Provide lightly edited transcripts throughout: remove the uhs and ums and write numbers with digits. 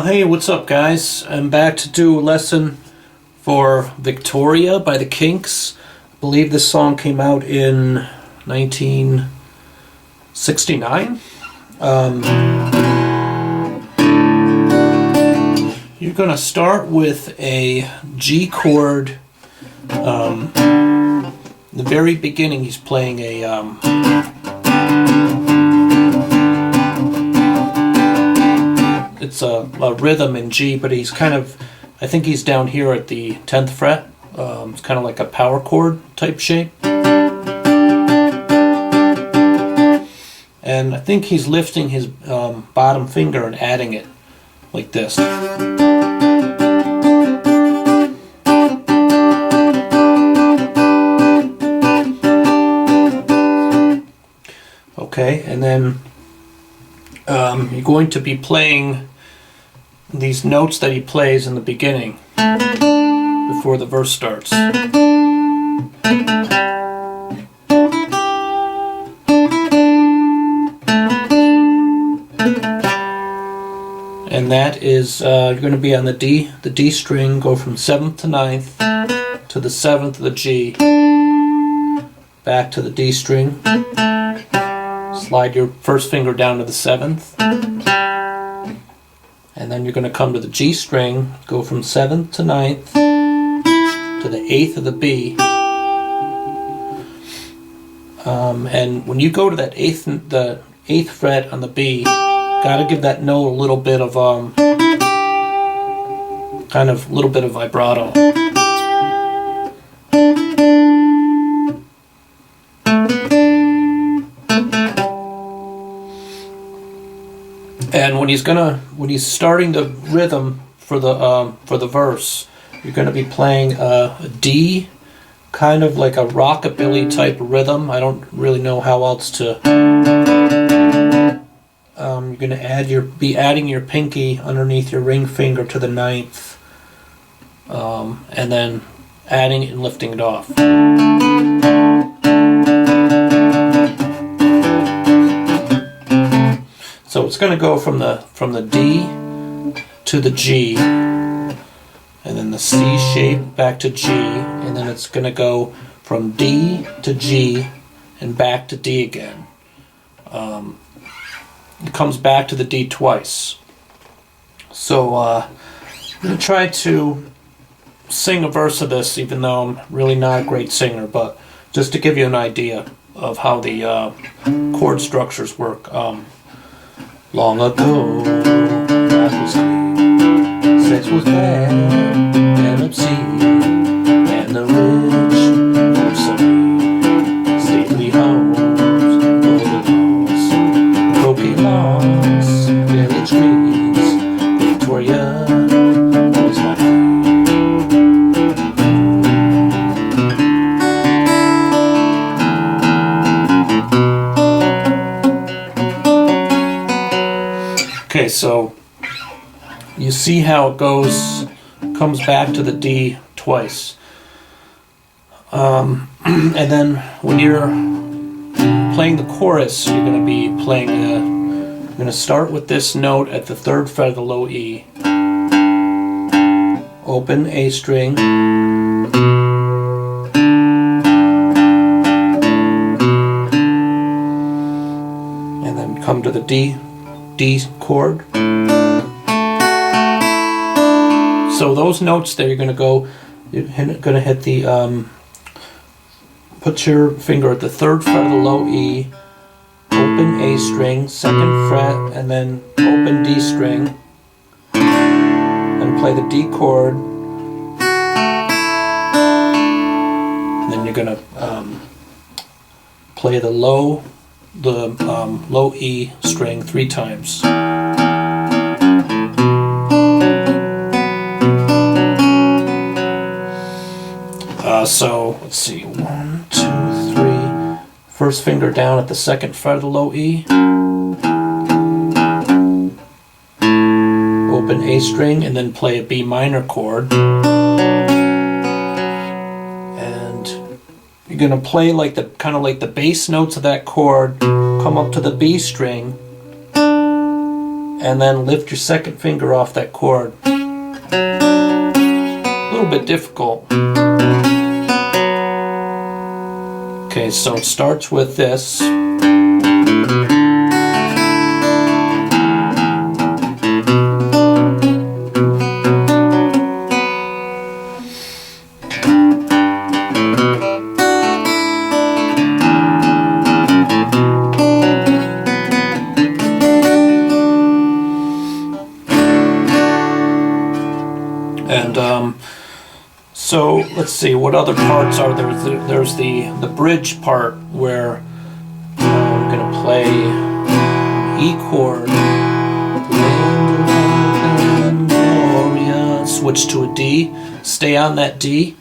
Hey, what's up guys? I'm back to do a lesson for Victoria by the Kinks. I believe this song came out in 1969. You're gonna start with a G chord. In the very beginning he's playing a it's a rhythm in G, but he's kind of, I think he's down here at the 10th fret. It's kind of like a power chord type shape. And I think he's lifting his bottom finger and adding it like this. Okay, and then you're going to be playing these notes that he plays in the beginning before the verse starts. And that is, you're going to be on the D string, go from 7th to 9th to the 7th of the G, back to the D string, slide your first finger down to the 7th, and then you're going to come to the G string, go from 7th to 9th to the 8th of the B. And when you go to that the 8th fret on the B, gotta give that note a little bit of vibrato. And when he's starting the rhythm for the verse, you're going to be playing a D, kind of like a rockabilly type rhythm. I don't really know how else to. You're going to be adding your pinky underneath your ring finger to the 9th, and then adding it and lifting it off. So it's going to go from the D to the G, and then the C shape back to G, and then it's going to go from D to G and back to D again. It comes back to the D twice. So I'm going to try to sing a verse of this, even though I'm really not a great singer, but just to give you an idea of how the chord structures work. Long ago, life was clean, sex was bad and obscene, and the rich were serene. Stately homes, golden halls, croquet lawns, village greens. Victoria was my Okay, so you see how it comes back to the D twice. And then when you're playing the chorus, you're going to be playing you're going to start with this note at the 3rd fret of the low E. Open A string. And then come to the D chord. So those notes there, you're going to hit the put your finger at the 3rd fret of the low E, open A string, 2nd fret, and then open D string, and play the D chord. And then you're going to play the low E string 3 times. So let's see, 1, 2, 3. First finger down at the 2nd fret of the low E. Open A string and then play a B minor chord. And you're going to play like kind of like the bass notes of that chord come up to the B string, and then lift your second finger off that chord. A little bit difficult. Okay, so it starts with this. And so let's see, what other parts are there? There's the bridge part where I'm going to play E chord, Gloria, switch to a D, stay on that D,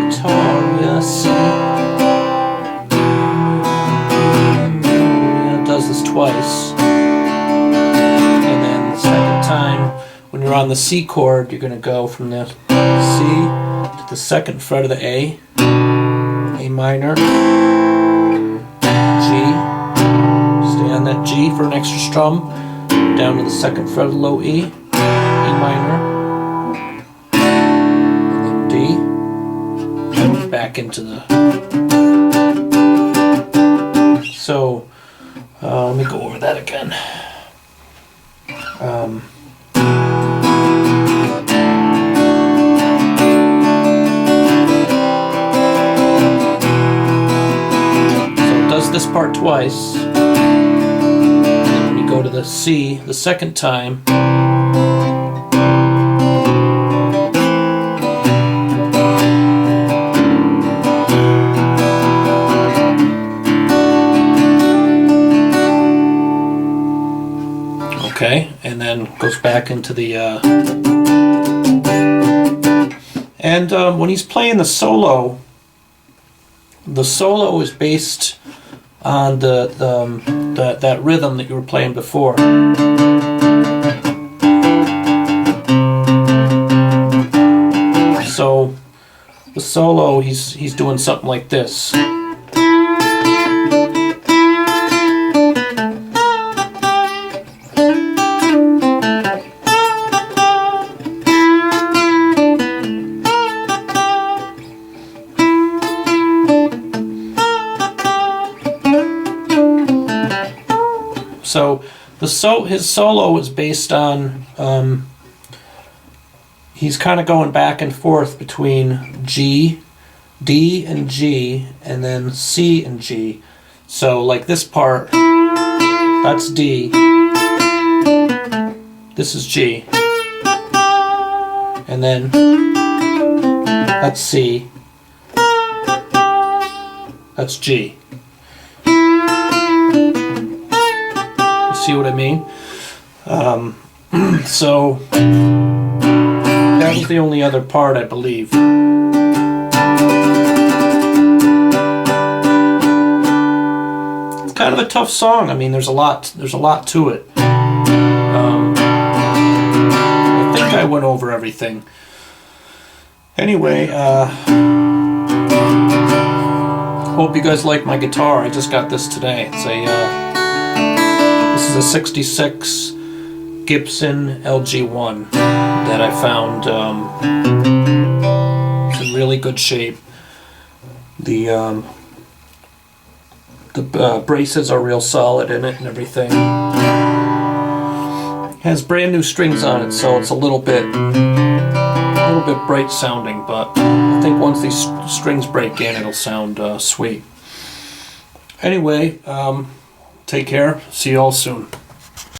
Victoria, C. It does this twice. And then the second time, when you're on the C chord, you're going to go from the C to the second fret of the A minor, G, stay on that G for an extra strum, down to the second fret of the low E, E minor, and then D, and back into the... So, let me go over that again. This part twice, and then when you go to the C the second time, okay, and then goes back into the and when he's playing the solo is based on that rhythm that you were playing before. So the solo, he's doing something like this. So his solo is based on, he's kind of going back and forth between G, D and G, and then C and G. So like this part, that's D, this is G, and then that's C, that's G. See what I mean? So that was the only other part, I believe. It's kind of a tough song. I mean, there's a lot to it. I think I went over everything. Anyway, hope you guys like my guitar. I just got this today. It's This is a 66 Gibson LG1 that I found. It's in really good shape. The braces are real solid in it and everything. It has brand new strings on it, so it's a little bit bright sounding, but I think once these strings break in, it'll sound sweet. Anyway, take care. See you all soon.